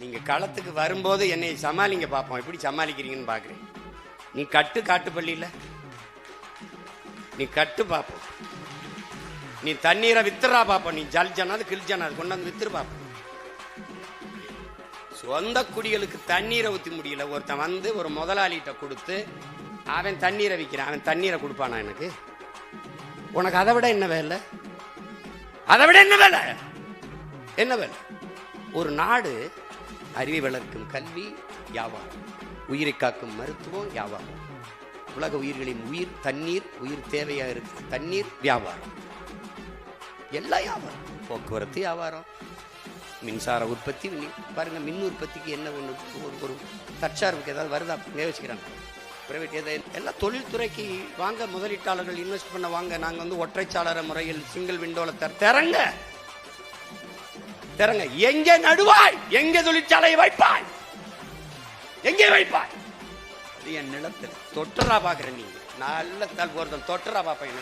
நீங்க களத்துக்கு வரும்போது என்னை சமாளிங்க பார்ப்போம், எப்படி சமாளிக்கிறீங்கன்னு பாக்குறேன். நீ காட்டு பள்ளியில நீ கட்டு பார்ப்போம், நீ தண்ணீரை வித்துறா பார்ப்போம், நீ ஜல்ஜனாது கிழிஜனாது கொண்டாந்து வித்துரு பார்ப்போம். சொந்த குடிகளுக்கு தண்ணீரை ஊற்றி முடியல, ஒருத்தன் வந்து ஒரு முதலாளிகிட்ட கொடுத்து அவன் தண்ணீரை விற்கிறான், அவன் தண்ணீரை கொடுப்பானா எனக்கு? உனக்கு அதை விட என்ன வேலை? அதை விட என்ன வேலை? என்ன வேலை? ஒரு நாடு அறிவை வளர்க்கும் கல்வி வியாபாரம், உயிரை காக்கும் மருத்துவம் வியாபாரம், உலக உயிர்களின் உயிர் தண்ணீர், உயிர் தேவையா இருக்கு தண்ணீர் வியாபாரம், எல்லாம் வியாபாரம். போக்குவரத்து வியாபாரம், மின்சார உற்பத்தி பாருங்க, மின் உற்பத்திக்கு என்ன ஒன்று ஒரு தற்சார்புக்கு ஏதாவது வருதா வச்சுக்கிறாங்க பிரைவேட் ஏதாவது எல்லாம் தொழில்துறைக்கு வாங்க, முதலீட்டாளர்கள் இன்வெஸ்ட் பண்ண வாங்க. நாங்கள் வந்து ஒற்றைச்சாளர முறையில் சிங்கிள் விண்டோல திறங்க. எங்கே நடுவாய்? எங்கே தொழிற்சாலை வைப்பாய்? எங்கே வைப்பாய்? அது என் நிலத்தில் தொட்டரா பாக்குறேன். நீங்க நல்ல போறது தொட்டரா பாப்பேன்.